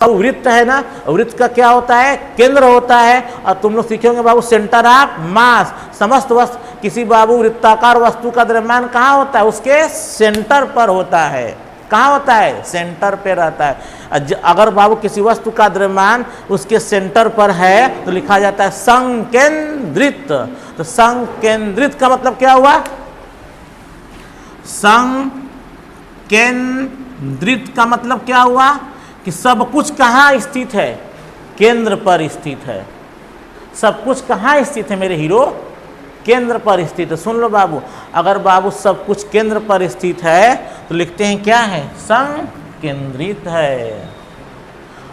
वृत्त है ना, वृत्त का क्या होता है, केंद्र होता है। और तुम लोग सीखेंगे बाबू सेंटर ऑफ मास, समस्त वस्तु किसी बाबू वृत्ताकार वस्तु का द्रव्यमान कहाँ होता है, उसके सेंटर पर होता है। कहाँ होता है, सेंटर पे रहता है। अगर बाबू किसी वस्तु का द्रव्यमान उसके सेंटर पर है तो लिखा जाता है संकेंद्रित। तो संकेंद्रित का मतलब क्या हुआ, संकेंद्रित का मतलब क्या हुआ कि सब कुछ कहाँ स्थित है, केंद्र पर स्थित है। सब कुछ कहाँ स्थित है मेरे हीरो, केंद्र पर स्थित है। सुन लो बाबू, अगर बाबू सब कुछ केंद्र पर स्थित है तो लिखते हैं क्या है, संकेंद्रित है।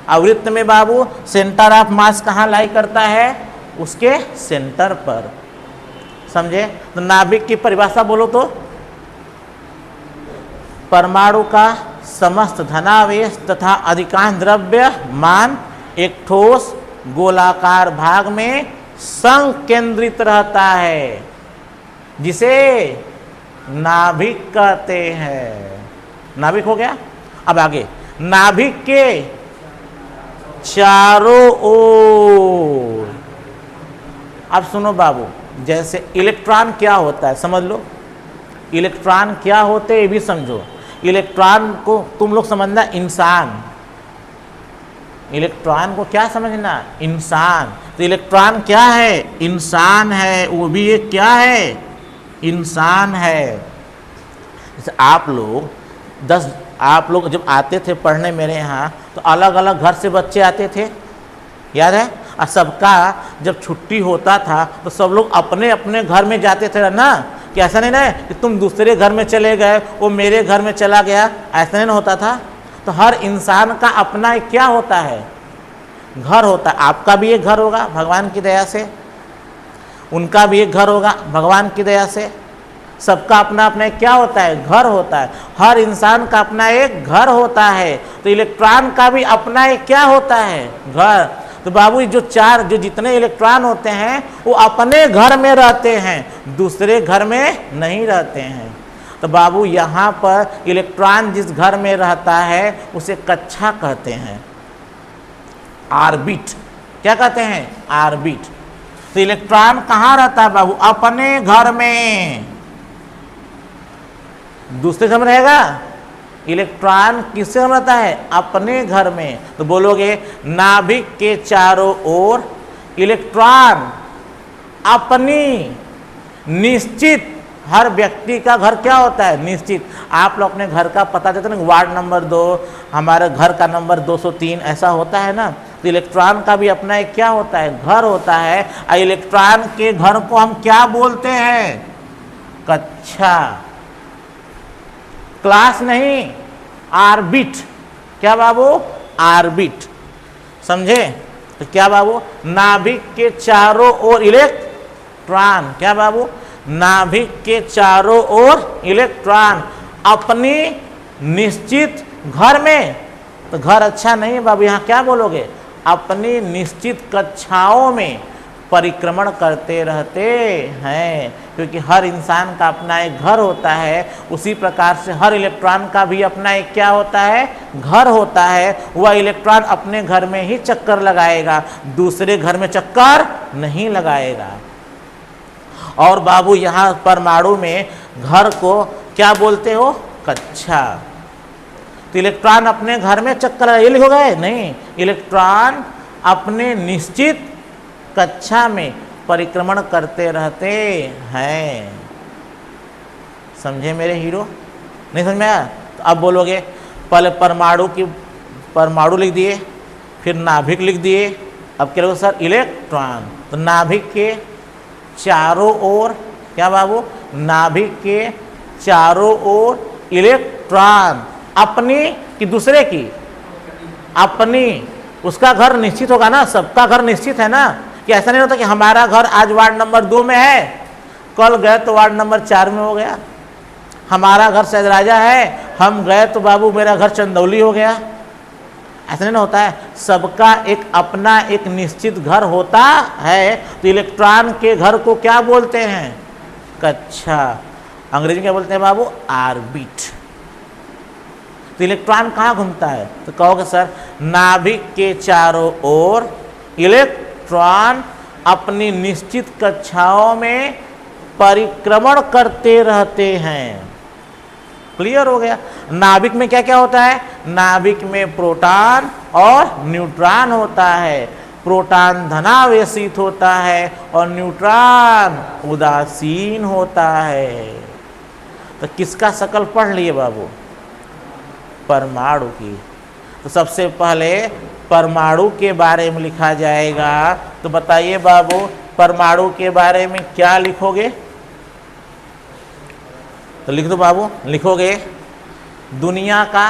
आवृत्त में बाबू सेंटर ऑफ मास कहाँ लाई करता है, उसके सेंटर पर। समझे। तो नाभिक की परिभाषा बोलो तो, परमाणु का समस्त धनावेश तथा अधिकांश द्रव्यमान एक ठोस गोलाकार भाग में संकेंद्रित रहता है, जिसे नाभिक कहते हैं। नाभिक हो गया। अब आगे, नाभिक के चारों ओर। अब सुनो बाबू, जैसे इलेक्ट्रॉन क्या होता है समझ लो, इलेक्ट्रॉन क्या होते हैं ये भी समझो। इलेक्ट्रॉन को तुम लोग समझना इंसान, इलेक्ट्रॉन को क्या समझना, इंसान। तो इलेक्ट्रॉन क्या है, इंसान है, वो भी एक क्या है, इंसान है। जैसे आप लोग जब आते थे पढ़ने मेरे यहाँ तो अलग अलग घर से बच्चे आते थे, याद है। और सबका जब छुट्टी होता था तो सब लोग अपने अपने घर में जाते थे ना, कि ऐसा नहीं ना कि तुम दूसरे घर में चले गए, वो मेरे घर में चला गया, ऐसा नहीं होता था। तो हर इंसान का अपना एक क्या होता है, घर होता है। आपका भी एक घर होगा भगवान की दया से, उनका भी एक घर होगा भगवान की दया से। सबका अपना अपना एक क्या होता है, घर होता है। हर इंसान का अपना एक घर होता है। तो इलेक्ट्रॉन का भी अपना एक क्या होता है, घर। तो बाबू जो जितने इलेक्ट्रॉन होते हैं वो अपने घर में रहते हैं, दूसरे घर में नहीं रहते हैं। तो बाबू यहाँ पर इलेक्ट्रॉन जिस घर में रहता है उसे कक्षा कहते हैं, ऑर्बिट। क्या कहते हैं, ऑर्बिट। तो इलेक्ट्रॉन कहाँ रहता है बाबू, अपने घर में। दूसरे घर में रहेगा, इलेक्ट्रॉन किससे रहता है, अपने घर में। तो बोलोगे नाभिक के चारों ओर इलेक्ट्रॉन अपनी निश्चित, हर व्यक्ति का घर क्या होता है, निश्चित। आप लोग अपने घर का पता देते ना, वार्ड नंबर 2, हमारे घर का नंबर 203, ऐसा होता है ना। तो इलेक्ट्रॉन का भी अपना एक क्या होता है, घर होता है। और इलेक्ट्रॉन के घर को हम क्या बोलते हैं, कक्षा, क्लास नहीं, ऑर्बिट। क्या बाबू, ऑर्बिट। समझे। तो क्या बाबू, नाभिक के चारों ओर इलेक्ट्रॉन, क्या बाबू, नाभिक के चारों ओर इलेक्ट्रॉन अपनी निश्चित घर में। तो घर अच्छा नहीं है बाबू, यहाँ क्या बोलोगे, अपनी निश्चित कक्षाओं में परिक्रमण करते रहते हैं। क्योंकि हर इंसान का अपना एक घर होता है, उसी प्रकार से हर इलेक्ट्रॉन का भी अपना एक क्या होता है, घर होता है। वह इलेक्ट्रॉन अपने घर में ही चक्कर लगाएगा, दूसरे घर में चक्कर नहीं लगाएगा। और बाबू यहाँ परमाणु में घर को क्या बोलते हो, कक्षा। तो इलेक्ट्रॉन अपने घर में चक्कर, ये लिखोगे नहीं, इलेक्ट्रॉन अपने निश्चित कक्षा में परिक्रमण करते रहते हैं। समझे मेरे हीरो, नहीं समझ में आया। तो अब बोलोगे पहले परमाणु लिख दिए, फिर नाभिक लिख दिए, अब क्या लोगे सर, इलेक्ट्रॉन। तो नाभिक के चारों ओर, क्या बाबू, नाभिक के चारों ओर इलेक्ट्रॉन अपनी कि दूसरे की, अपनी। उसका घर निश्चित होगा ना, सबका घर निश्चित है ना। कि ऐसा नहीं होता कि हमारा घर आज वार्ड नंबर 2 में है, कल गए तो वार्ड नंबर 4 में हो गया। हमारा घर सैद राजा है, हम गए तो बाबू मेरा घर चंदौली हो गया। ऐसा नहीं होता है, सबका एक अपना एक निश्चित घर होता है। तो इलेक्ट्रॉन के घर को क्या बोलते हैं, कक्षा। अंग्रेजी में क्या बोलते हैं बाबू, ऑर्बिट। तो इलेक्ट्रॉन कहाँ घूमता है? तो कहोगे सर नाभिक के चारों ओर इलेक्ट्रॉन अपनी निश्चित कक्षाओं में परिक्रमण करते रहते हैं। क्लियर हो गया? नाभिक में क्या क्या होता है? नाभिक में प्रोटॉन और न्यूट्रॉन होता है। प्रोटॉन धनावेशित होता है और न्यूट्रॉन उदासीन होता है। तो किसका शकल पढ़ लिए बाबू? परमाणु की। तो सबसे पहले परमाणु के बारे में लिखा जाएगा। तो बताइए बाबू परमाणु के बारे में क्या लिखोगे? तो लिख दो बाबू, लिखोगे दुनिया का।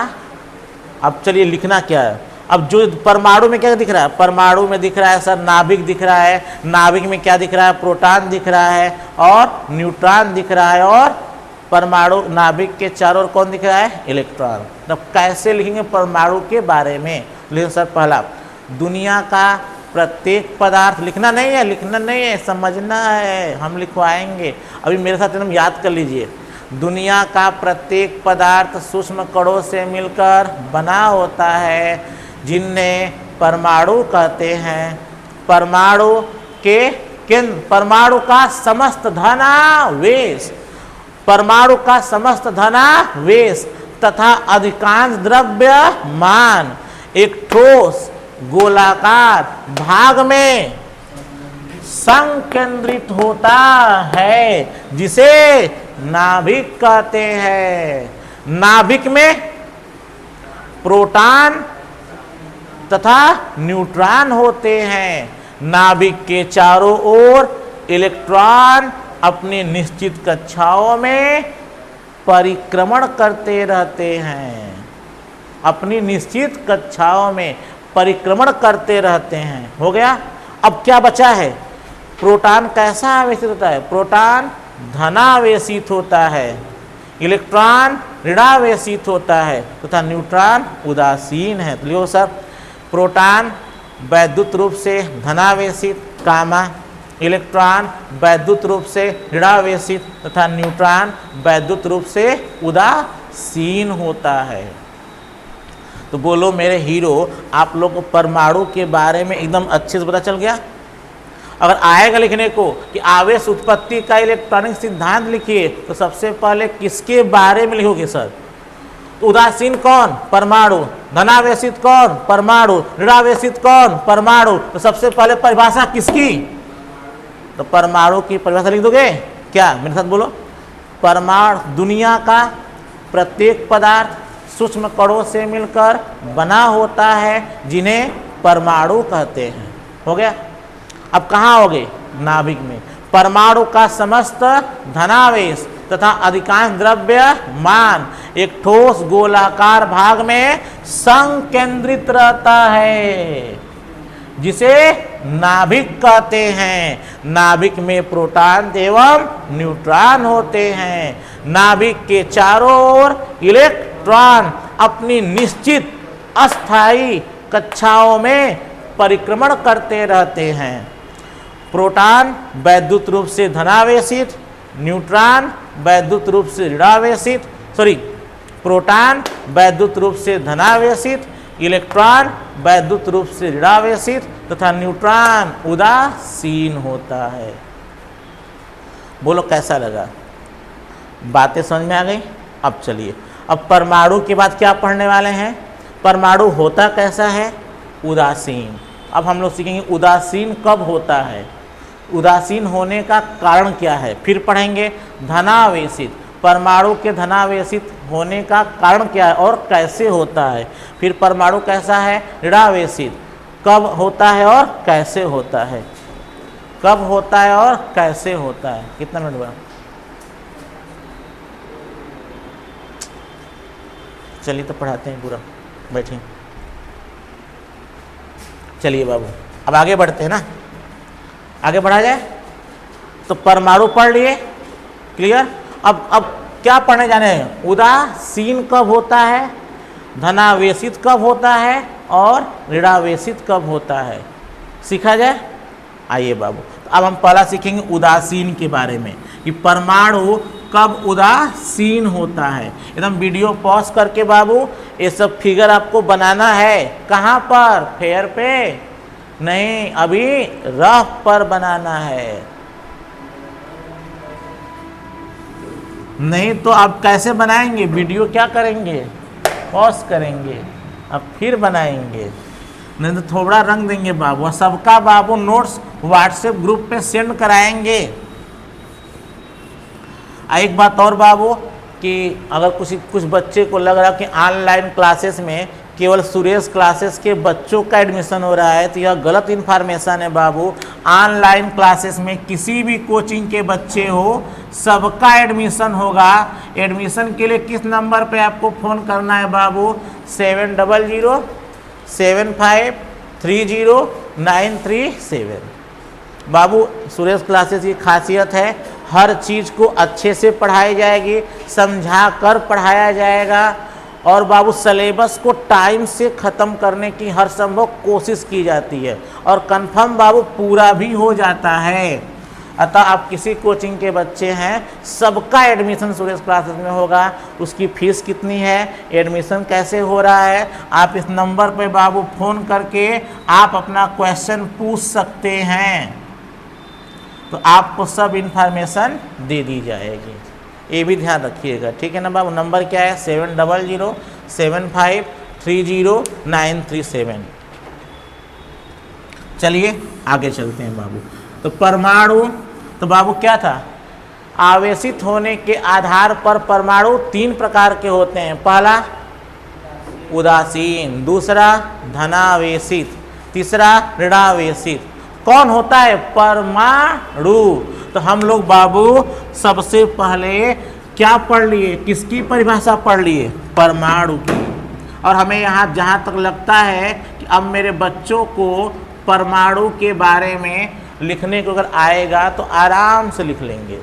अब चलिए लिखना क्या है? अब जो परमाणु में क्या दिख रहा है? परमाणु में दिख रहा है सर नाभिक दिख रहा है। नाभिक में क्या दिख रहा है? प्रोटॉन दिख रहा है और न्यूट्रॉन दिख रहा है। और परमाणु नाभिक के चारों ओर कौन दिख रहा है? इलेक्ट्रॉन। तो कैसे लिखेंगे परमाणु के बारे में? लेकिन सर पहला दुनिया का प्रत्येक पदार्थ लिखना नहीं है, लिखना नहीं है, समझना है, हम लिखवाएंगे। अभी मेरे साथ एकदम याद कर लीजिए। दुनिया का प्रत्येक पदार्थ सूक्ष्म कणों से मिलकर बना होता है, जिन्हें परमाणु कहते हैं। परमाणु के केंद्र, परमाणु का समस्त धनावेश, परमाणु का समस्त धनावेश तथा अधिकांश द्रव्यमान एक ठोस गोलाकार भाग में संकेंद्रित होता है, जिसे नाभिक कहते हैं। नाभिक में प्रोटॉन तथा न्यूट्रॉन होते हैं। नाभिक के चारों ओर इलेक्ट्रॉन अपनी निश्चित कक्षाओं में परिक्रमण करते रहते हैं। अपनी निश्चित कक्षाओं में परिक्रमण करते रहते हैं। हो गया? अब क्या बचा है? प्रोटॉन कैसा आवेशित होता है? प्रोटॉन धनावेशित होता है, इलेक्ट्रॉन ऋणावेशित होता है तथा न्यूट्रॉन उदासीन है। तो लिखो सर प्रोटॉन वैद्युत रूप से धनावेशित कामा, इलेक्ट्रॉन वैद्युत रूप से ऋणावेशित तथा न्यूट्रॉन वैद्युत रूप से उदासीन होता है। तो बोलो मेरे हीरो, आप लोग को परमाणु के बारे में एकदम अच्छे से पता चल गया? अगर आएगा लिखने को कि आवेश उत्पत्ति का इलेक्ट्रॉनिक सिद्धांत लिखिए, तो सबसे पहले किसके बारे में लिखोगे सर? तो उदासीन कौन? परमाणु। धनावेशित कौन? परमाणु। ऋणावेशित कौन? परमाणु। तो सबसे पहले परिभाषा किसकी? तो परमाणु की परिभाषा लिख दोगे क्या? मेरे साथ बोलो। परमाणु दुनिया का प्रत्येक पदार्थ सूक्ष्म कणों से मिलकर बना होता है, जिन्हें परमाणु कहते हैं। हो गया? अब कहाँ हो गए? नाभिक में। परमाणु का समस्त धनावेश तथा अधिकांश द्रव्यमान एक ठोस गोलाकार भाग में संकेंद्रित रहता है, जिसे नाभिक कहते हैं। नाभिक में प्रोटॉन एवं न्यूट्रॉन होते हैं। नाभिक के चारों ओर इलेक्ट्रॉन अपनी निश्चित अस्थायी कक्षाओं में परिक्रमण करते रहते हैं। प्रोटॉन वैद्युत रूप से धनावेशित, न्यूट्रॉन वैद्युत रूप से ऋणावेशित, प्रोटॉन वैद्युत रूप से धनावेशित, इलेक्ट्रॉन वैद्युत रूप से ऋणावेशित तथा न्यूट्रॉन उदासीन होता है। बोलो कैसा लगा? बातें समझ में आ गई? अब चलिए, अब परमाणु के बाद क्या पढ़ने वाले हैं? परमाणु होता कैसा है? उदासीन। अब हम लोग सीखेंगे उदासीन कब होता है, उदासीन होने का कारण क्या है। फिर पढ़ेंगे धनावेशित, परमाणु के धनावेशित होने का कारण क्या है और कैसे होता है। फिर परमाणु कैसा है? ऋणावेशित, कब होता है और कैसे होता है, कब होता है और कैसे होता है। कितना मिनट हुआ? चलिए तो पढ़ाते हैं पूरा, बैठिए। चलिए बाबू अब आगे बढ़ते हैं ना, आगे बढ़ा जाए। तो परमाणु पढ़ लिए, क्लियर। अब क्या पढ़ने जाने हैं? उदासीन कब होता है, धनावेशित कब होता है और ऋणावेशित कब होता है, सीखा जाए। आइए बाबू, तो अब हम पहला सीखेंगे उदासीन के बारे में कि परमाणु कब उदासीन होता है। एकदम वीडियो पॉज करके बाबू ये सब फिगर आपको बनाना है। कहाँ पर? फेयर पे नहीं, अभी रफ पर बनाना है। नहीं तो आप कैसे बनाएंगे? वीडियो क्या करेंगे? पॉज करेंगे, अब फिर बनाएंगे। नहीं तो थोड़ा रंग देंगे बाबू। सबका बाबू नोट्स व्हाट्सएप ग्रुप पे सेंड कराएंगे। एक बात और बाबू कि अगर कुछ बच्चे को लग रहा है कि ऑनलाइन क्लासेस में केवल सुरेश क्लासेस के बच्चों का एडमिशन हो रहा है, तो यह गलत इन्फॉर्मेशन है बाबू। ऑनलाइन क्लासेस में किसी भी कोचिंग के बच्चे हो, सबका एडमिशन होगा। एडमिशन के लिए किस नंबर पे आपको फ़ोन करना है बाबू? 7007530937। बाबू सुरेश क्लासेस की खासियत है, हर चीज़ को अच्छे से पढ़ाई जाएगी, समझा कर पढ़ाया जाएगा, और बाबू सिलेबस को टाइम से ख़त्म करने की हर संभव कोशिश की जाती है, और कंफर्म बाबू पूरा भी हो जाता है। अतः आप किसी कोचिंग के बच्चे हैं, सबका एडमिशन सुरेश क्लासेस में होगा। उसकी फ़ीस कितनी है, एडमिशन कैसे हो रहा है, आप इस नंबर पे बाबू फ़ोन करके आप अपना क्वेश्चन पूछ सकते हैं, तो आपको सब इन्फॉर्मेशन दे दी जाएगी। ये भी ध्यान रखिएगा, ठीक है ना बाबू। नंबर क्या है? 7007530937। चलिए आगे चलते हैं बाबू। तो परमाणु, तो बाबू क्या था? आवेशित होने के आधार पर परमाणु 3 प्रकार के होते हैं। पहला उदासीन, दूसरा धनावेशित, तीसरा ऋणावेशित। कौन होता है? परमाणु। तो हम लोग बाबू सबसे पहले क्या पढ़ लिए? किसकी परिभाषा पढ़ लिए? परमाणु की। और हमें यहाँ जहाँ तक लगता है कि अब मेरे बच्चों को परमाणु के बारे में लिखने को अगर आएगा तो आराम से लिख लेंगे।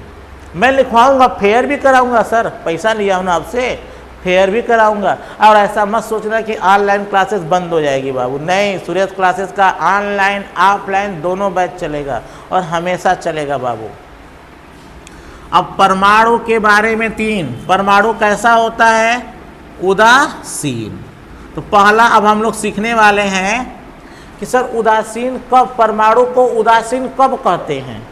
मैं लिखवाऊंगा, फेयर भी कराऊंगा सर, पैसा लिया हूँ ना आपसे, फेयर भी कराऊंगा। और ऐसा मत सोचना कि ऑनलाइन क्लासेस बंद हो जाएगी बाबू, नहीं। सुरेश क्लासेस का ऑनलाइन ऑफलाइन दोनों बैच चलेगा और हमेशा चलेगा बाबू। अब परमाणु के बारे में 3। परमाणु कैसा होता है? उदासीन। तो पहला अब हम लोग सीखने वाले हैं कि सर उदासीन कब, परमाणु को उदासीन कब कहते हैं,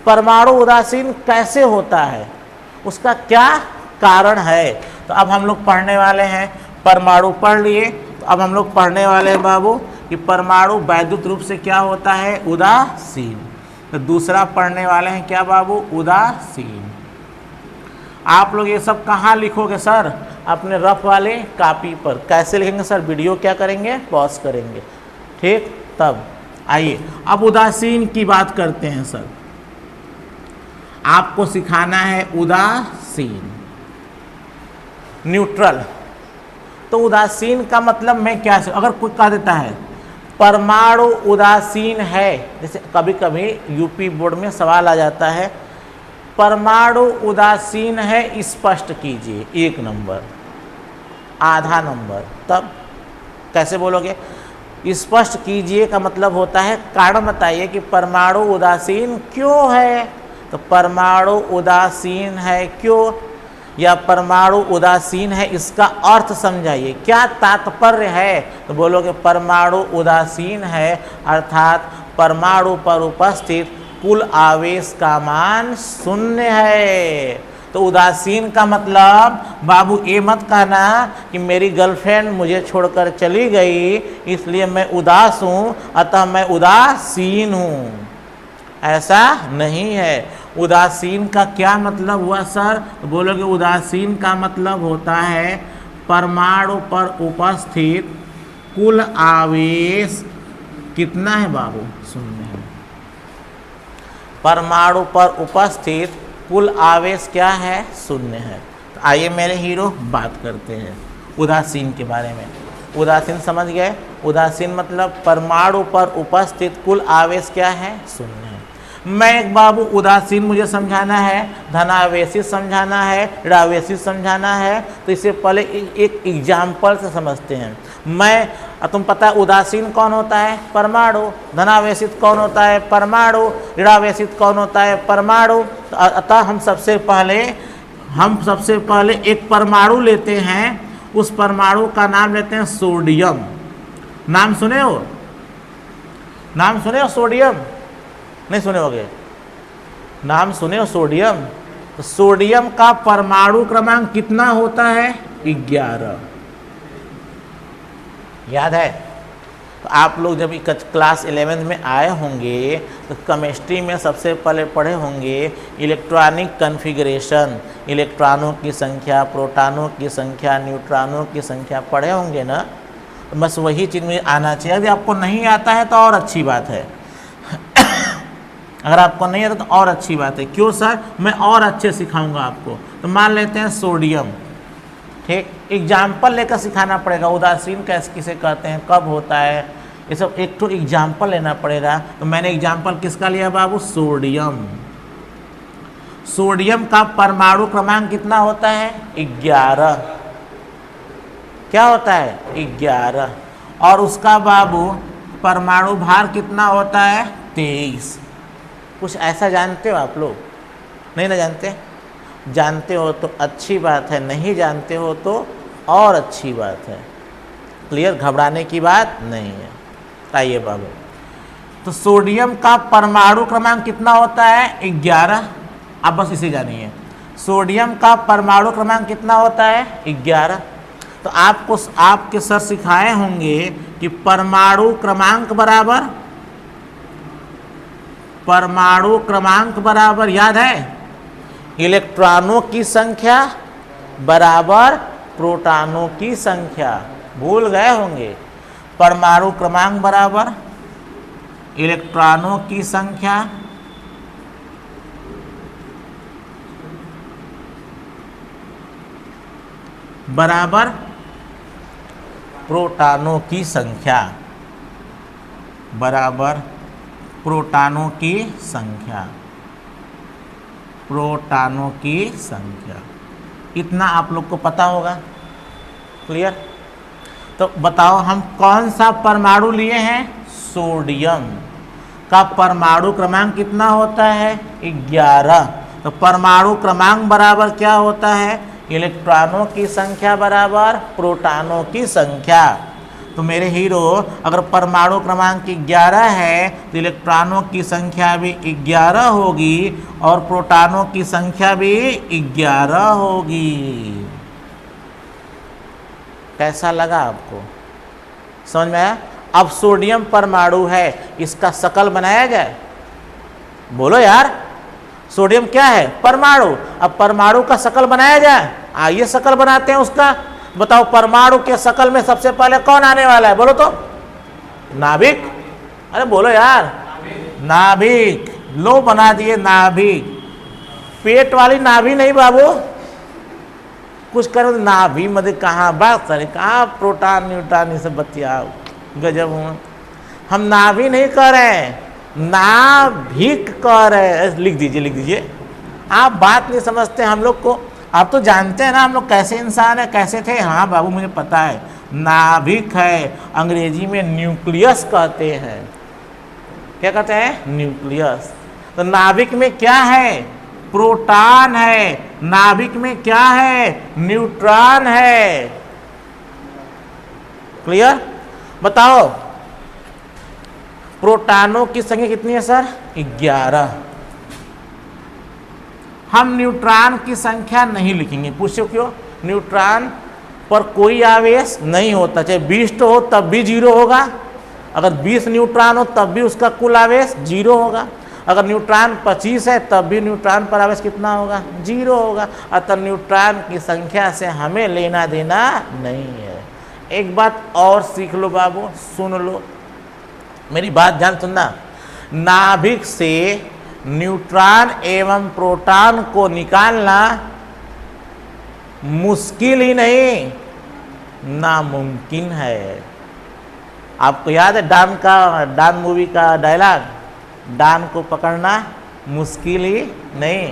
परमाणु उदासीन कैसे होता है, उसका क्या कारण है। तो अब हम लोग पढ़ने वाले हैं, परमाणु पढ़ लिए, तो अब हम लोग पढ़ने वाले हैं बाबू कि परमाणु वैद्युत रूप से क्या होता है? उदासीन। तो दूसरा पढ़ने वाले हैं क्या बाबू? उदासीन। आप लोग ये सब कहाँ लिखोगे सर? अपने रफ वाले कॉपी पर। कैसे लिखेंगे सर? वीडियो क्या करेंगे? पॉज करेंगे, ठीक। तब आइए अब उदासीन की बात करते हैं सर। आपको सिखाना है उदासीन, न्यूट्रल। तो उदासीन का मतलब मैं क्या, अगर कोई कह देता है परमाणु उदासीन है, जैसे कभी कभी यूपी बोर्ड में सवाल आ जाता है, परमाणु उदासीन है स्पष्ट कीजिए, 1 नंबर, आधा नंबर। तब कैसे बोलोगे? स्पष्ट कीजिए का मतलब होता है कारण बताइए कि परमाणु उदासीन क्यों है। तो परमाणु उदासीन है क्यों, या परमाणु उदासीन है इसका अर्थ समझाइए, क्या तात्पर्य है। तो बोलोगे परमाणु उदासीन है अर्थात परमाणु पर उपस्थित कुल आवेश का मान 0 है। तो उदासीन का मतलब बाबू ये मत कहना कि मेरी गर्लफ्रेंड मुझे छोड़कर चली गई इसलिए मैं उदास हूँ अतः मैं उदासीन हूँ, ऐसा नहीं है। उदासीन का क्या मतलब हुआ सर? तो बोलोगे उदासीन का मतलब होता है परमाणु पर उपस्थित कुल आवेश कितना है बाबू? 0 है। परमाणु पर उपस्थित कुल आवेश क्या है? 0 है। तो आइए मेरे हीरो बात करते हैं उदासीन के बारे में। उदासीन समझ गए? उदासीन मतलब परमाणु पर उपस्थित कुल आवेश क्या है? 0 है। मैं एक बाबू उदासीन मुझे समझाना है, धनावेशित समझाना है, ऋणावेशित समझाना है, तो इससे पहले एक एग्जाम्पल से समझते हैं। तुम पता है उदासीन कौन होता है? परमाणु। धनावेशित कौन होता है? परमाणु। ऋणावेशित कौन होता है? परमाणु। अतः हम सबसे पहले एक परमाणु लेते हैं उस परमाणु का नाम लेते हैं सोडियम। नाम सुने हो? नाम सुने हो सोडियम? नहीं सुने होगे। नाम सुने हो सोडियम? तो सोडियम का परमाणु क्रमांक कितना होता है? 11। याद है? तो आप लोग जब क्लास 11 में आए होंगे तो केमिस्ट्री में सबसे पहले पढ़े होंगे इलेक्ट्रॉनिक कॉन्फ़िगरेशन, इलेक्ट्रॉनों की संख्या, प्रोटॉनों की संख्या, न्यूट्रॉनों की संख्या पढ़े होंगे ना। तो बस वही चीज़ में आना चाहिए। यदि आपको नहीं आता है तो और अच्छी बात है। अगर आपको नहीं आता तो और अच्छी बात है। क्यों सर? मैं और अच्छे सिखाऊंगा आपको। तो मान लेते हैं सोडियम, ठीक, एग्जाम्पल लेकर सिखाना पड़ेगा। उदासीन कैसे किसे कहते हैं, कब होता है, ये सब एक तो एग्जाम्पल लेना पड़ेगा। तो मैंने एग्जाम्पल किसका लिया बाबू? सोडियम। सोडियम का परमाणु क्रमांक कितना होता है? 11। क्या होता है? 11। और उसका बाबू परमाणु भार कितना होता है? 23। कुछ ऐसा जानते हो आप लोग? नहीं ना जानते? जानते हो तो अच्छी बात है, नहीं जानते हो तो और अच्छी बात है। क्लियर? घबराने की बात नहीं है। आइए बाबू, तो सोडियम का परमाणु क्रमांक कितना होता है? 11। आप बस इसे जानिए, सोडियम का परमाणु क्रमांक कितना होता है? 11। तो आपको आपके सर सिखाए होंगे कि परमाणु क्रमांक बराबर याद है इलेक्ट्रॉनों की संख्या बराबर प्रोटॉनों की संख्या। भूल गए होंगे। परमाणु क्रमांक बराबर इलेक्ट्रॉनों की संख्या बराबर प्रोटॉनों की संख्या, बराबर प्रोटॉनों की संख्या, प्रोटॉनों की संख्या। इतना आप लोग को पता होगा। क्लियर? तो बताओ हम कौन सा परमाणु लिए हैं? सोडियम का परमाणु क्रमांक कितना होता है? 11। तो परमाणु क्रमांक बराबर क्या होता है? इलेक्ट्रॉनों की संख्या बराबर प्रोटॉनों की संख्या। तो मेरे हीरो, अगर परमाणु क्रमांक 11 है तो इलेक्ट्रॉनों की संख्या भी 11 होगी और प्रोटॉनों की संख्या भी 11 होगी। कैसा लगा आपको? समझ में आया? अब सोडियम परमाणु है, इसका शकल बनाया जाए। बोलो यार, सोडियम क्या है? परमाणु। अब परमाणु का शकल बनाया जाए। आइए शकल बनाते हैं उसका। बताओ परमाणु के शकल में सबसे पहले कौन आने वाला है? बोलो तो। नाभिक। अरे बोलो यार, नाभिक। लो बना दिए नाभिक। पेट वाली नाभि नहीं बाबू, कुछ करो नाभि मध्य कहाँ बात करे, कहाँ प्रोटॉन न्यूट्रॉन ये सब बतियाओ, गजब हुआ। हम नाभि नहीं कह रहे हैं, नाभिक कह रहे हैं। लिख दीजिए, लिख दीजिए। आप बात नहीं समझते हम लोग को। आप तो जानते हैं ना हम लोग कैसे इंसान है, कैसे थे। हाँ बाबू मुझे पता है। नाभिक है, अंग्रेजी में न्यूक्लियस कहते हैं। क्या कहते हैं? न्यूक्लियस। तो नाभिक में क्या है? प्रोटॉन है। नाभिक में क्या है? न्यूट्रॉन है। क्लियर? बताओ प्रोटॉनों की संख्या कितनी है सर? 11। हम न्यूट्रॉन की संख्या नहीं लिखेंगे। पूछो क्यों? न्यूट्रॉन पर कोई आवेश नहीं होता। चाहे 20 हो तब भी 0 होगा। अगर 20 न्यूट्रॉन हो तब भी उसका कुल आवेश 0 होगा। अगर न्यूट्रॉन 25 है तब भी न्यूट्रॉन पर आवेश कितना होगा? 0 होगा। अतः न्यूट्रॉन की संख्या से हमें लेना देना नहीं है। एक बात और सीख लो बाबू, सुन लो, मेरी बात ध्यान सुनना। नाभिक से न्यूट्रॉन एवं प्रोटॉन को निकालना मुश्किल ही नहीं, नामुमकिन है। आपको याद है डान मूवी का डायलॉग, डान को पकड़ना मुश्किल ही नहीं,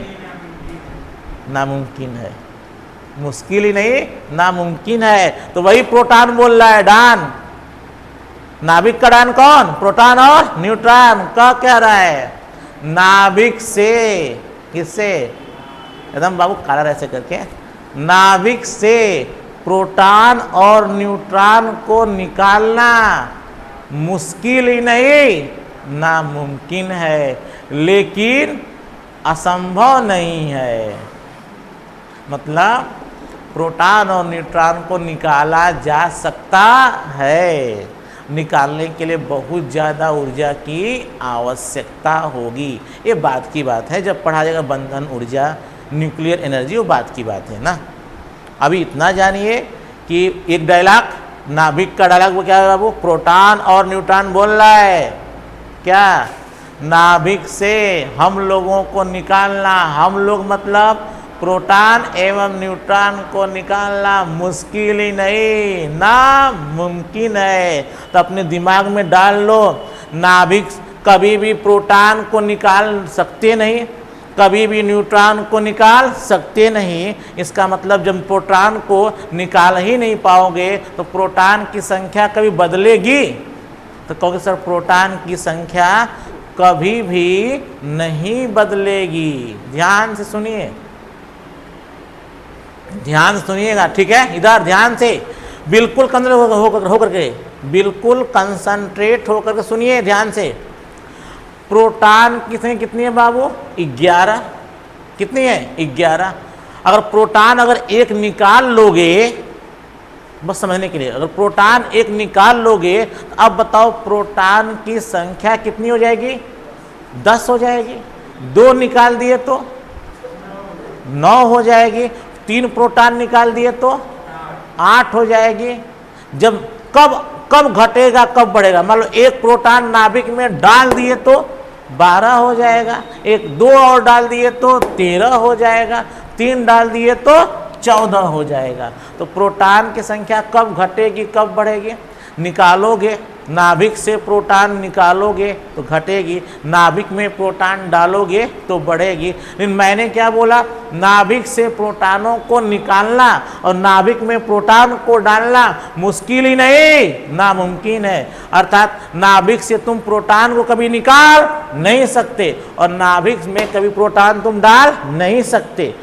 नामुमकिन है। मुश्किल ही नहीं, नामुमकिन है। तो वही प्रोटॉन बोल रहा है, डान। नाभिक का डान कौन? प्रोटॉन और न्यूट्रॉन का कह रहा है। नाभिक से, किससे? एकदम बाबू काला ऐसे करके, नाभिक से प्रोटॉन और न्यूट्रॉन को निकालना मुश्किल ही नहीं नामुमकिन है, लेकिन असंभव नहीं है। मतलब प्रोटॉन और न्यूट्रॉन को निकाला जा सकता है, निकालने के लिए बहुत ज़्यादा ऊर्जा की आवश्यकता होगी। ये बात की बात है, जब पढ़ा जाएगा बंधन ऊर्जा, न्यूक्लियर एनर्जी, वो बात की बात है ना। अभी इतना जानिए कि एक डायलॉग नाभिक का डायलॉग वो क्या है बाबू, प्रोटॉन और न्यूट्रॉन बोल रहा है क्या, नाभिक से हम लोगों को निकालना, हम लोग मतलब प्रोटॉन एवं न्यूट्रॉन को निकालना मुश्किल ही नहीं नामुमकिन है। तो अपने दिमाग में डाल लो, नाभिक कभी भी प्रोटॉन को निकाल सकते नहीं, कभी भी न्यूट्रॉन को निकाल सकते नहीं। इसका मतलब जब प्रोटॉन को निकाल ही नहीं पाओगे तो प्रोटॉन की संख्या कभी बदलेगी, तो कहोगे सर प्रोटॉन की संख्या कभी भी नहीं बदलेगी। ध्यान से सुनिए, ध्यान सुनिएगा, ठीक है, इधर ध्यान से बिल्कुल होकर के बिल्कुल कंसंट्रेट होकर के सुनिए ध्यान से। प्रोटॉन की संख्या कितनी है बाबू, 11। कितनी है, 11। अगर प्रोटॉन अगर एक निकाल लोगे, बस समझने के लिए, अगर प्रोटॉन एक निकाल लोगे तो अब बताओ प्रोटॉन की संख्या कितनी हो जाएगी, 10 हो जाएगी। 2 निकाल दिए तो 9 हो जाएगी, 3 प्रोटॉन निकाल दिए तो 8 हो जाएगी। जब कब घटेगा कब बढ़ेगा, मान लो एक प्रोटॉन नाभिक में डाल दिए तो 12 हो जाएगा, 2 और डाल दिए तो 13 हो जाएगा, 3 डाल दिए तो 14 हो जाएगा। तो प्रोटॉन की संख्या कब घटेगी कब बढ़ेगी, निकालोगे नाभिक से प्रोटॉन निकालोगे तो घटेगी, नाभिक में प्रोटॉन डालोगे तो बढ़ेगी। लेकिन मैंने क्या बोला, नाभिक से प्रोटॉनों को निकालना और नाभिक में प्रोटॉन को डालना मुश्किल ही नहीं नामुमकिन है। अर्थात नाभिक से तुम प्रोटॉन को कभी निकाल नहीं सकते और नाभिक में कभी प्रोटॉन तुम डाल नहीं सकते।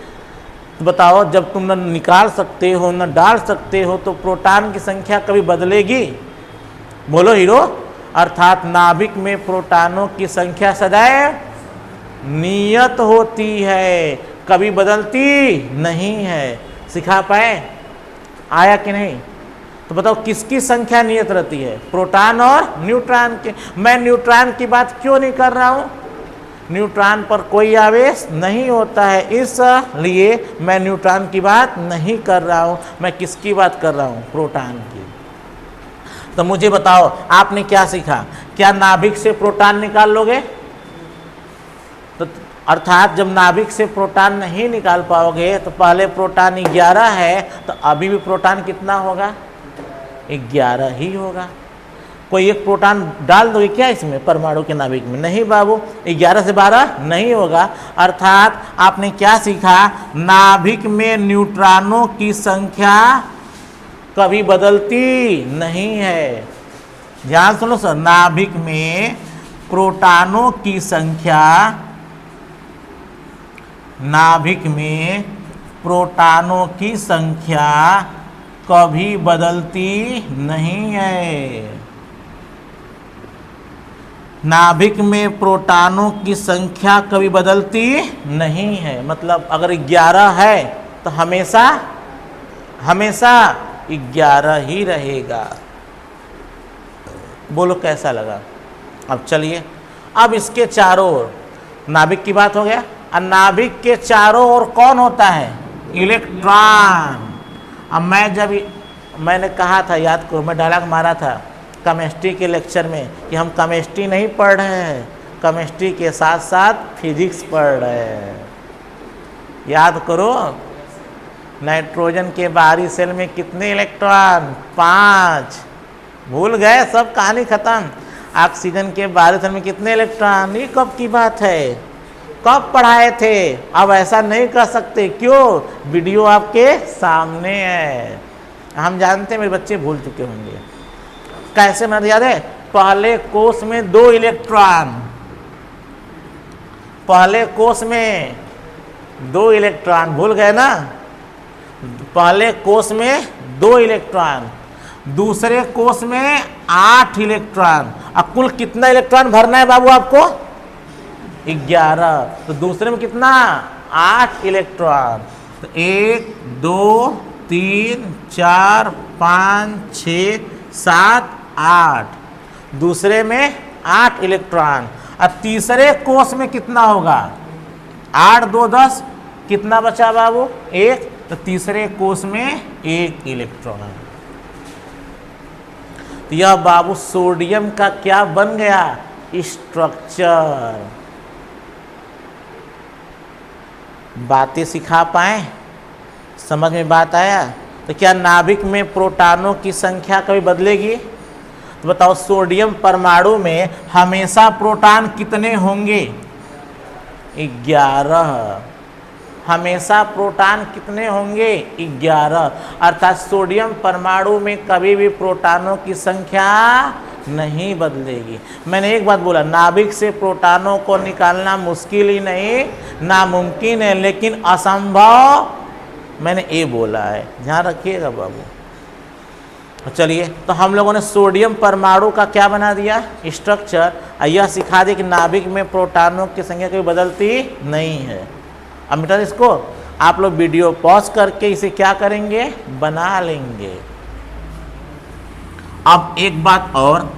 तो बताओ, जब तुम न निकाल सकते हो न डाल सकते हो तो प्रोटॉन की संख्या कभी बदलेगी, बोलो हीरो। अर्थात नाभिक में प्रोटॉनों की संख्या सदैव नियत होती है, कभी बदलती नहीं है। सिखा पाए, आया कि नहीं? तो बताओ किसकी संख्या नियत रहती है, प्रोटॉन और न्यूट्रॉन के। मैं न्यूट्रॉन की बात क्यों नहीं कर रहा हूँ, न्यूट्रॉन पर कोई आवेश नहीं होता है, इसलिए मैं न्यूट्रॉन की बात नहीं कर रहा हूँ। मैं किसकी बात कर रहा हूँ, प्रोटॉन की। तो मुझे बताओ आपने क्या सीखा, क्या नाभिक से प्रोटॉन निकाल लोगे? तो अर्थात जब नाभिक से प्रोटॉन नहीं निकाल पाओगे तो पहले प्रोटॉन 11 है तो अभी भी प्रोटॉन कितना होगा, 11 ही होगा। कोई एक प्रोटॉन डाल दोगे क्या इसमें, परमाणु के नाभिक में? नहीं बाबू, 11 से 12 नहीं होगा। अर्थात आपने क्या सीखा, नाभिक में न्यूट्रॉनों की संख्या कभी बदलती नहीं है। ध्यान सुनो सर, नाभिक में प्रोटॉनों की संख्या, नाभिक में प्रोटॉनों की संख्या कभी बदलती नहीं है। नाभिक में प्रोटॉनों की संख्या कभी बदलती नहीं है। मतलब अगर 11 है तो हमेशा 11 ही रहेगा। बोलो कैसा लगा? अब चलिए, अब इसके चारों ओर नाभिक की बात हो गया, और नाभिक के चारों ओर कौन होता है, इलेक्ट्रॉन। अब मैंने कहा था, याद करो, मैं डायलॉग मारा था केमिस्ट्री के लेक्चर में कि हम केमिस्ट्री नहीं पढ़ रहे हैं, केमिस्ट्री के साथ साथ फिजिक्स पढ़ रहे हैं। याद करो, नाइट्रोजन के बाहरी सेल में कितने इलेक्ट्रॉन, 5। भूल गए, सब कहानी खत्म। ऑक्सीजन के बाहरी सेल में कितने इलेक्ट्रॉन, ये कब की बात है, कब पढ़ाए थे? अब ऐसा नहीं कर सकते, क्यों? वीडियो आपके सामने है। हम जानते हैं मेरे बच्चे भूल चुके होंगे। कैसे मैं याद है, पहले कोष में 2 इलेक्ट्रॉन, पहले कोष में 2 इलेक्ट्रॉन, भूल गए ना? पहले कोष में 2 इलेक्ट्रॉन, दूसरे कोष में 8 इलेक्ट्रॉन। अब कुल कितना इलेक्ट्रॉन भरना है बाबू आपको? 11। तो दूसरे में कितना? 8 इलेक्ट्रॉन। तो 1 2 3 4 5 6 7 8, दूसरे में 8 इलेक्ट्रॉन। अब तीसरे कोष में कितना होगा? 8 2 10, कितना बचा बाबू? 1। तो तीसरे कोष में 1 इलेक्ट्रॉन। तो यह बाबू सोडियम का क्या बन गया? स्ट्रक्चर। बातें सिखा पाए? समझ में बात आया? तो क्या नाभिक में प्रोटॉनों की संख्या कभी बदलेगी? तो बताओ, सोडियम परमाणु में हमेशा प्रोटॉन कितने होंगे? 11। हमेशा प्रोटॉन कितने होंगे? 11। अर्थात सोडियम परमाणु में कभी भी प्रोटॉनों की संख्या नहीं बदलेगी। मैंने एक बात बोला, नाभिक से प्रोटॉनों को निकालना मुश्किल ही नहीं, नामुमकिन है, लेकिन असंभव मैंने ये बोला है, ध्यान रखिएगा बाबू। चलिए, तो हम लोगों ने सोडियम परमाणु का क्या बना दिया? स्ट्रक्चर। यह सिखा दे कि नाभिक में प्रोटॉनों की संख्या कभी बदलती नहीं है। अब बेटा इसको आप लोग वीडियो पॉज करके इसे क्या करेंगे? बना लेंगे। अब एक बात और,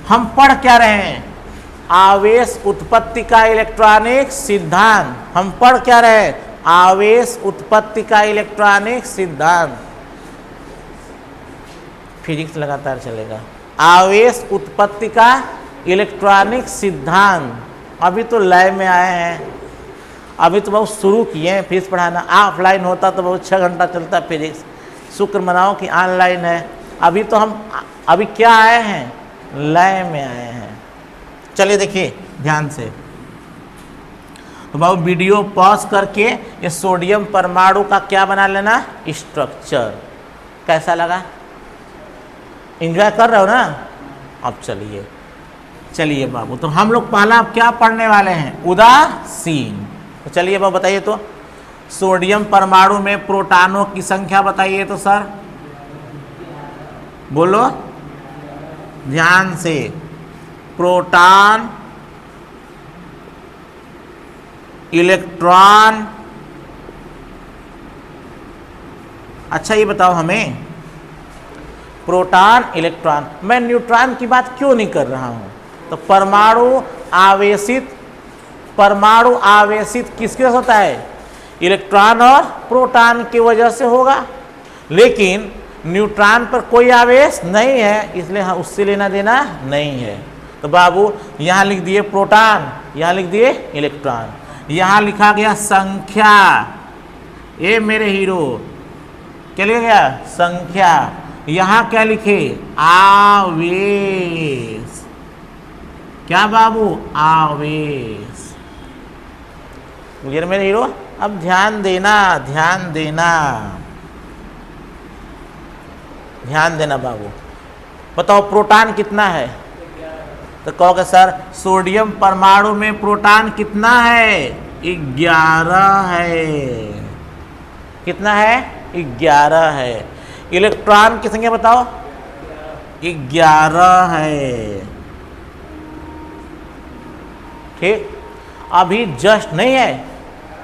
हम पढ़ क्या रहे हैं? आवेश उत्पत्ति का इलेक्ट्रॉनिक सिद्धांत। हम पढ़ क्या रहे हैं? आवेश उत्पत्ति का इलेक्ट्रॉनिक सिद्धांत। फिजिक्स लगातार चलेगा। आवेश उत्पत्ति का इलेक्ट्रॉनिक सिद्धांत। अभी तो लैब में आए हैं, अभी तो बहुत शुरू किए हैं फीस पढ़ाना। ऑफलाइन होता तो बहुत 6 घंटा चलता फिजिक्स। शुक्र मनाओ कि ऑनलाइन है। अभी तो हम अभी क्या आए हैं? लैब में आए हैं। चलिए देखिए ध्यान से, तो बाबू वीडियो पॉज करके ये सोडियम परमाणु का क्या बना लेना? स्ट्रक्चर। कैसा लगा? एंजॉय कर रहे हो ना? अब चलिए बाबू, तो हम लोग पहला अब क्या पढ़ने वाले हैं? उदासीन। तो चलिए बाबू बताइए, तो सोडियम परमाणु में प्रोटॉनों की संख्या बताइए तो सर, बोलो ध्यान से। Proton, electron. अच्छा ये बताओ हमें, प्रोटॉन इलेक्ट्रॉन, मैं न्यूट्रॉन की बात क्यों नहीं कर रहा हूं? तो परमाणु आवेशित किसके साथ होता है? इलेक्ट्रॉन और प्रोटॉन की वजह से होगा। लेकिन न्यूट्रॉन पर कोई आवेश नहीं है, इसलिए हाँ उससे लेना देना नहीं है। तो बाबू यहाँ लिख दिए प्रोटॉन, यहाँ लिख दिए इलेक्ट्रॉन, यहाँ लिखा गया संख्या। ये मेरे हीरो क्या लिखा गया? संख्या। यहाँ क्या लिखे? आवेश। क्या बाबू? आवेश। क्लियर मेरे हीरो? अब ध्यान देना, ध्यान देना, ध्यान देना बाबू। बताओ प्रोटॉन कितना है? तो कहोगे सर सोडियम परमाणु में प्रोटॉन कितना है? 11 है। कितना है? 11 है। इलेक्ट्रॉन की संख्या बताओ? 11 है। ठीक, अभी जस्ट नहीं है,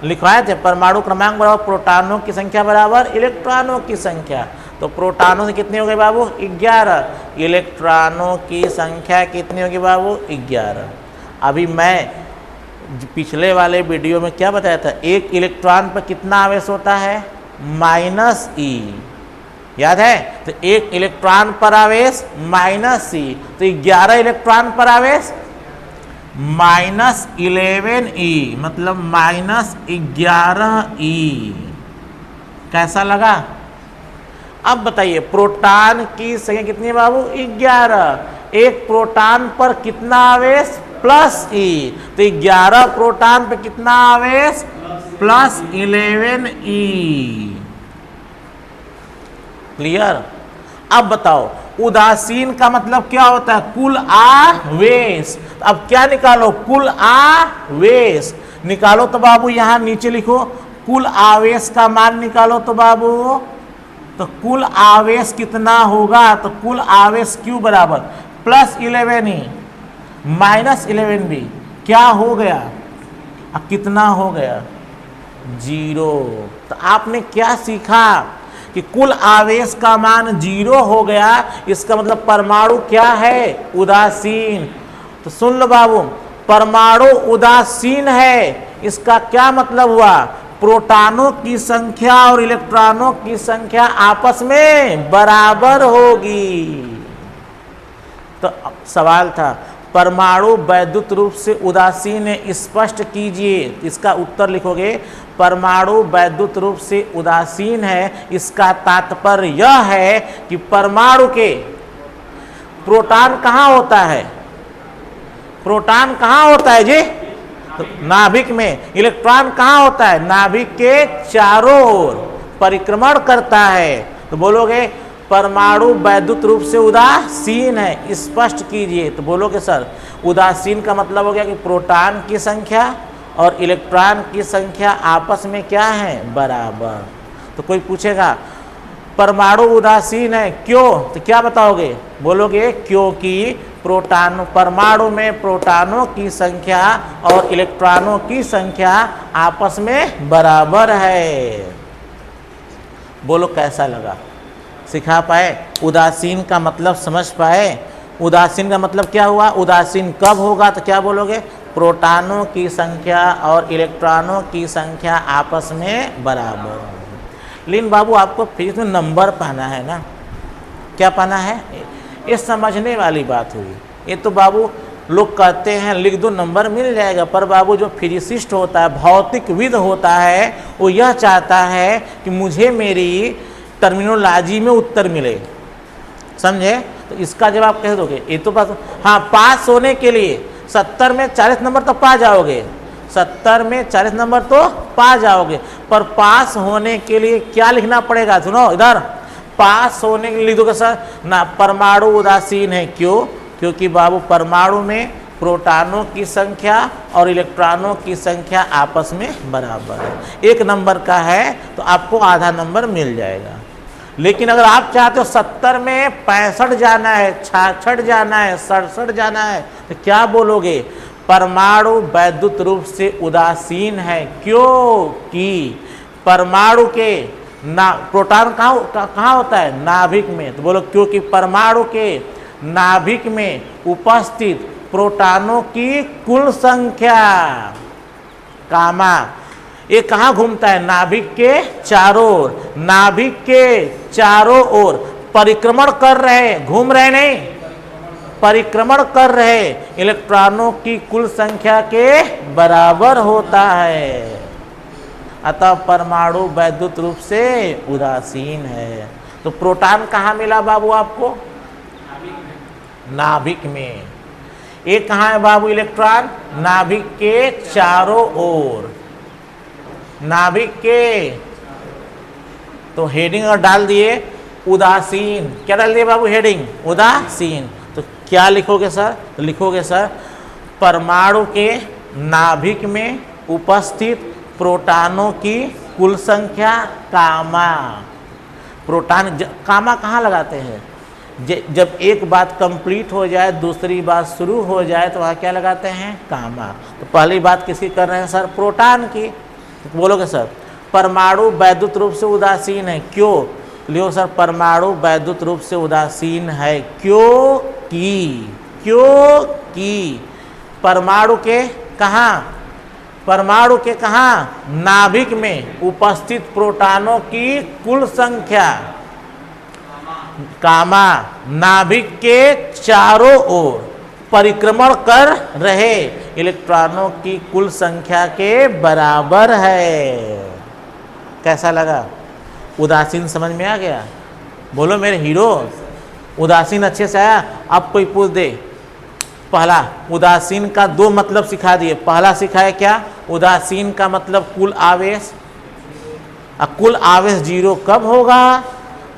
लिखवाए थे परमाणु क्रमांक बराबर प्रोटॉनों की संख्या बराबर इलेक्ट्रॉनों की संख्या। तो प्रोटॉनों से कितने हो गए बाबू? 11। इलेक्ट्रॉनों की संख्या कितनी होगी बाबू? 11। अभी मैं पिछले वाले वीडियो में क्या बताया था? एक इलेक्ट्रॉन पर कितना आवेश होता है? -e। याद है? तो एक इलेक्ट्रॉन पर आवेश -e, तो 11 इलेक्ट्रॉन पर आवेश -11e, मतलब -11e। कैसा लगा? अब बताइए प्रोटॉन की संख्या कितनी है बाबू? 11। एक प्रोटॉन पर कितना आवेश? +e। तो 11 प्रोटॉन पे कितना आवेश? +11e। क्लियर? अब बताओ उदासीन का मतलब क्या होता है? कुल आवेश। अब क्या निकालो? कुल आवेश निकालो। तो बाबू यहां नीचे लिखो कुल आवेश का मान निकालो तो बाबू, तो कुल आवेश कितना होगा, तो कुल आवेश Q बराबर +11E -11B क्या हो गया, अब कितना हो गया 0। तो आपने क्या सीखा कि कुल आवेश का मान 0 हो गया, इसका मतलब परमाणु क्या है, उदासीन। तो सुन लो बाबू, परमाणु उदासीन है, इसका क्या मतलब हुआ, प्रोटॉनों की संख्या और इलेक्ट्रॉनों की संख्या आपस में बराबर होगी। तो सवाल था परमाणु वैद्युत रूप से उदासीन है, स्पष्ट कीजिए। इसका उत्तर लिखोगे परमाणु वैद्युत रूप से उदासीन है, इसका तात्पर्य यह है कि परमाणु के प्रोटॉन कहाँ होता है, प्रोटॉन कहाँ होता है जी, तो नाभिक में। इलेक्ट्रॉन कहाँ होता है, नाभिक के चारों ओर परिक्रमण करता है। तो बोलोगे परमाणु वैद्युत रूप से उदासीन है, स्पष्ट कीजिए। तो बोलोगे सर उदासीन का मतलब हो गया कि प्रोटॉन की संख्या और इलेक्ट्रॉन की संख्या आपस में क्या है, बराबर। तो कोई पूछेगा परमाणु उदासीन है क्यों, तो क्या बताओगे, बोलोगे क्योंकि प्रोटॉन, परमाणु में प्रोटॉनों की संख्या और इलेक्ट्रॉनों की संख्या आपस में बराबर है। बोलो कैसा लगा, सिखा पाए, उदासीन का मतलब समझ पाए। उदासीन का मतलब क्या हुआ, उदासीन कब होगा, तो क्या बोलोगे, प्रोटॉनों की संख्या और इलेक्ट्रॉनों की संख्या आपस में बराबर। लेकिन बाबू आपको फिजिक्स में नंबर पाना है ना, क्या पाना है, ये समझने वाली बात हुई। ये तो बाबू लोग कहते हैं लिख दो नंबर मिल जाएगा, पर बाबू जो फिजिसिस्ट होता है, भौतिकविद होता है, वो यह चाहता है कि मुझे मेरी टर्मिनोलॉजी में उत्तर मिले, समझे। तो इसका जवाब कैसे दोगे, ये तो बात, हाँ पास होने के लिए 70 में 40 नंबर तो पा जाओगे, 70 में 40 नंबर तो पा जाओगे, पर पास होने के लिए क्या लिखना पड़ेगा, सुनो इधर, पास होने के लिए लिख दोगे सर ना परमाणु उदासीन है, क्यों, क्योंकि बाबू परमाणु में प्रोटॉनों की संख्या और इलेक्ट्रॉनों की संख्या आपस में बराबर है। 1 नंबर का है तो आपको आधा नंबर मिल जाएगा। लेकिन अगर आप चाहते हो 70 में 65 जाना है, 66 जाना है, 67 जाना है, तो क्या बोलोगे, परमाणु वैद्युत रूप से उदासीन है क्योंकि परमाणु के ना प्रोटॉन कहाँ होता है, नाभिक में। तो बोलो क्योंकि परमाणु के नाभिक में उपस्थित प्रोटॉनों की कुल संख्या कामा, ये कहाँ घूमता है, नाभिक के चारों ओर, नाभिक के चारों ओर परिक्रमण कर रहे, घूम रहे नहीं, परिक्रमण कर रहे इलेक्ट्रॉनों की कुल संख्या के बराबर होता है। अतः परमाणु वैद्युत रूप से उदासीन है। तो प्रोटॉन कहाँ मिला बाबू आपको, नाभिक में। एक कहाँ है बाबू इलेक्ट्रॉन, नाभिक के चारों ओर, नाभिक के। तो हेडिंग और डाल दिए उदासीन, क्या डाल दिए बाबू हेडिंग, उदासीन। तो क्या लिखोगे सर, तो लिखोगे सर परमाणु के नाभिक में उपस्थित प्रोटॉनों की कुल संख्या कामा। प्रोटॉन कामा कहाँ लगाते हैं, जब एक बात कंप्लीट हो जाए दूसरी बात शुरू हो जाए तो वहाँ क्या लगाते हैं, कामा। तो पहली बात किसकी कर रहे हैं सर, प्रोटॉन की। तो बोलोगे सर परमाणु वैद्युत रूप से उदासीन है क्यों, लियो सर परमाणु वैद्युत रूप से उदासीन है क्योंकि परमाणु के कहाँ, परमाणु के कहाँ, नाभिक में उपस्थित प्रोटॉनों की कुल संख्या कामा नाभिक के चारों ओर परिक्रमण कर रहे इलेक्ट्रॉनों की कुल संख्या के बराबर है। कैसा लगा, उदासीन समझ में आ गया, बोलो मेरे हीरो, उदासीन अच्छे से आया। अब कोई पूछ दे, पहला उदासीन का 2 मतलब सिखा दिए। पहला सिखाया क्या, उदासीन का मतलब कुल आवेश। कुल आवेश 0 कब होगा,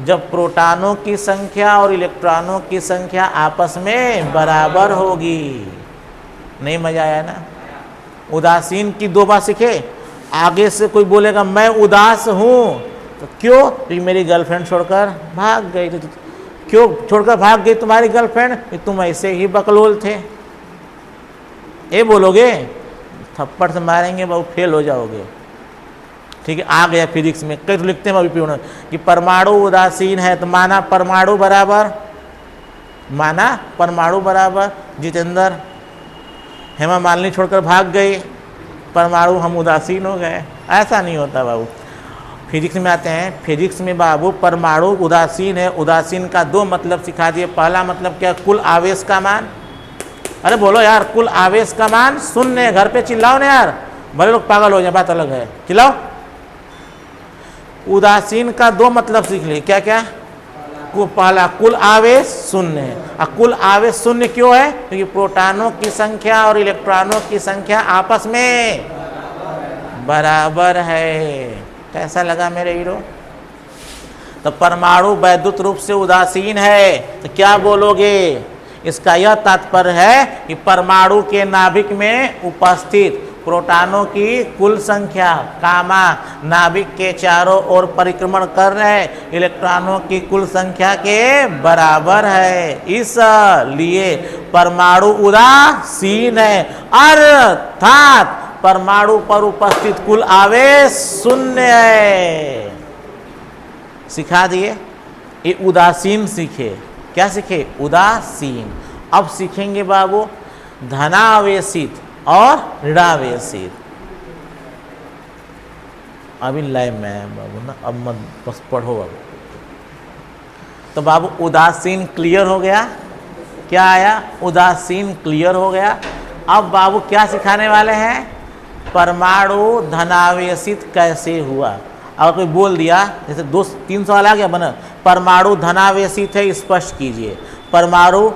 जब प्रोटॉनों की संख्या और इलेक्ट्रॉनों की संख्या आपस में बराबर होगी। नहीं मजा आया ना, उदासीन की 2 बार सीखे। आगे से कोई बोलेगा मैं उदास हूँ, तो क्यों? क्योंकि मेरी गर्लफ्रेंड छोड़कर भाग गई। तो क्यों छोड़कर भाग गई तुम्हारी गर्लफ्रेंड? तुम ऐसे ही बकलोल थे। ये बोलोगे, थप्पड़ से मारेंगे बाबू, फेल हो जाओगे। ठीक है, आ गया फिजिक्स में। कई तो लिखते हैं अभी पीछे कि परमाणु उदासीन है, तो माना परमाणु बराबर जितेंद्र, हेमा मालिनी छोड़कर भाग गई, परमाणु हम उदासीन हो गए। ऐसा नहीं होता बाबू। फिजिक्स में आते हैं, फिजिक्स में बाबू परमाणु उदासीन है। उदासीन का दो मतलब सिखा दिए। पहला मतलब क्या? कुल आवेश का मान। अरे बोलो यार, कुल आवेश का मान शून्य। घर पे चिल्लाओ ना यार, भले लोग पागल हो जाए, बात अलग है, चिल्लाओ। उदासीन का दो मतलब सीख लिए। क्या क्या? पहला कुल आवेश शून्य है। और कुल आवेश शून्य क्यों है? क्योंकि प्रोटॉनों की संख्या और इलेक्ट्रॉनों की संख्या आपस में बराबर है। कैसा लगा मेरे हीरो? तो परमाणु वैद्युत रूप से उदासीन है, तो क्या बोलोगे? इसका यह तात्पर्य है कि परमाणु के नाभिक में उपस्थित प्रोटॉनों की कुल संख्या कामा नाभिक के चारों ओर परिक्रमण कर रहे इलेक्ट्रॉनों की कुल संख्या के बराबर है। इसलिए परमाणु उदासीन है, अर्थात परमाणु पर उपस्थित कुल आवेश शून्य है। सिखा दिए। ये उदासीन सीखे। क्या सीखे? उदासीन। अब सीखेंगे बाबू धनावेशित और ऋणावेशित। अभी लाइव में है बाबू ना, अब मत बस पढ़ो अब। तो बाबू उदासीन क्लियर हो गया। क्या आया? उदासीन क्लियर हो गया। अब बाबू क्या सिखाने वाले हैं? परमाणु धनावेशित कैसे हुआ। अगर कोई बोल दिया, जैसे 2-3 सवाल आ गया बना, परमाणु धनावेशित है स्पष्ट कीजिए, परमाणु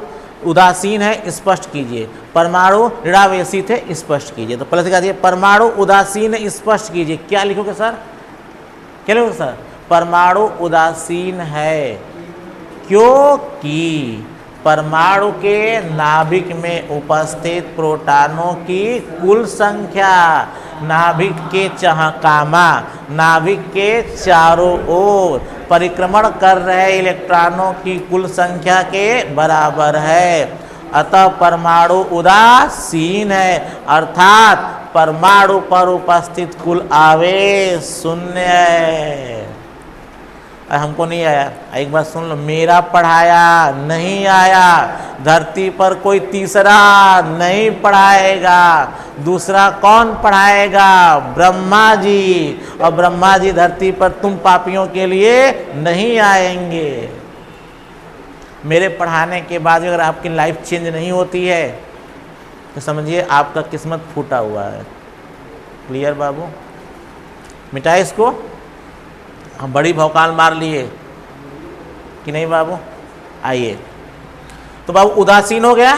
उदासीन है स्पष्ट कीजिए, परमाणु ऋणावेशित है स्पष्ट कीजिए। तो पहले सिखा दिए परमाणु उदासीन है स्पष्ट कीजिए। क्या लिखोगे सर? क्या लिखोगे सर? परमाणु उदासीन है क्योंकि परमाणु के नाभिक में उपस्थित प्रोटॉनों की कुल संख्या नाभिक के नाभिक के चारों ओर परिक्रमण कर रहे इलेक्ट्रॉनों की कुल संख्या के बराबर है। अतः परमाणु उदासीन है, अर्थात परमाणु पर उपस्थित कुल आवेश शून्य है। हमको नहीं आया, एक बार सुन लो, मेरा पढ़ाया नहीं आया, धरती पर कोई तीसरा नहीं पढ़ाएगा। दूसरा कौन पढ़ाएगा? ब्रह्मा जी। और ब्रह्मा जी धरती पर तुम पापियों के लिए नहीं आएंगे। मेरे पढ़ाने के बाद अगर आपकी लाइफ चेंज नहीं होती है तो समझिए आपका किस्मत फूटा हुआ है। क्लियर बाबू? मिटाए इसको। हम बड़ी भौकाल मार लिए कि नहीं बाबू? आइए। तो बाबू उदासीन हो गया।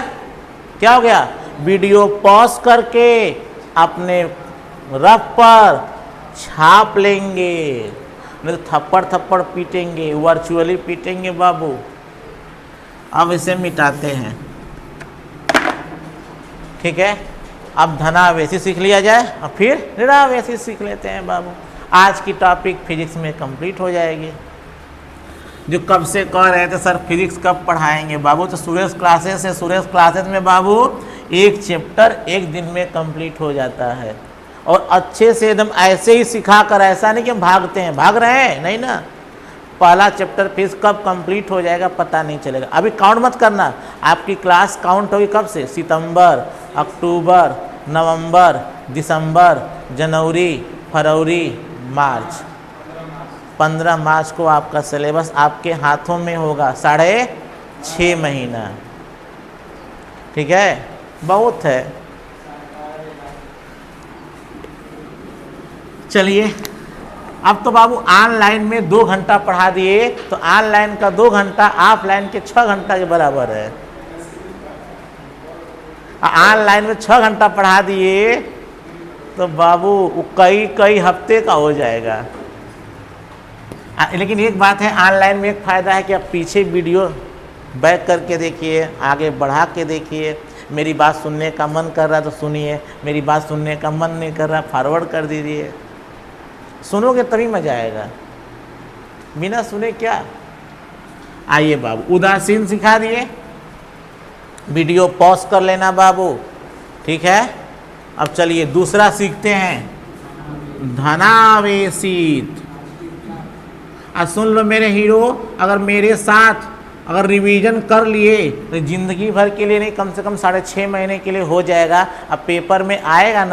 क्या हो गया? वीडियो पॉज करके अपने रफ पर छाप लेंगे, नहीं तो थप्पड़ पीटेंगे, वर्चुअली पीटेंगे बाबू। अब इसे मिटाते हैं। ठीक है, अब धनावेशी सीख लिया जाए और फिर ऋणावेशी सीख लेते हैं बाबू। आज की टॉपिक फिजिक्स में कंप्लीट हो जाएगी। जो कब से कह रहे थे सर फिजिक्स कब पढ़ाएंगे बाबू, तो सुरेश क्लासेस है। सुरेश क्लासेस में बाबू एक चैप्टर एक दिन में कंप्लीट हो जाता है, और अच्छे से एकदम ऐसे ही सिखा कर। ऐसा नहीं कि हम भागते हैं, भाग रहे हैं नहीं ना। पहला चैप्टर फिजिक्स कब कंप्लीट हो जाएगा पता नहीं चलेगा। अभी काउंट मत करना, आपकी क्लास काउंट होगी कब से? सितंबर, अक्टूबर, नवंबर, दिसंबर, जनवरी, फरवरी, मार्च। 15 मार्च को आपका सिलेबस आपके हाथों में होगा। 6.5 महीना। ठीक है, बहुत है। चलिए, अब तो बाबू ऑनलाइन में 2 घंटा पढ़ा दिए, तो ऑनलाइन का 2 घंटा ऑफलाइन के 6 घंटा के बराबर है। ऑनलाइन में 6 घंटा पढ़ा दिए तो बाबू कई हफ्ते का हो जाएगा। लेकिन एक बात है, ऑनलाइन में एक फ़ायदा है कि आप पीछे वीडियो बैक करके देखिए, आगे बढ़ा के देखिए। मेरी बात सुनने का मन कर रहा है तो सुनिए, मेरी बात सुनने का मन नहीं कर रहा फॉरवर्ड कर दीजिए। सुनोगे तभी मजा आएगा, बिना सुने क्या। आइए बाबू, उदासीन सिखा दिए, वीडियो पॉज कर लेना बाबू, ठीक है। अब चलिए दूसरा सीखते हैं, धनावेशित। अब सुन लो मेरे हीरो, अगर मेरे साथ अगर रिवीजन कर लिए तो ज़िंदगी भर के लिए नहीं, कम से कम 6.5 महीने के लिए हो जाएगा। अब पेपर में आएगा ना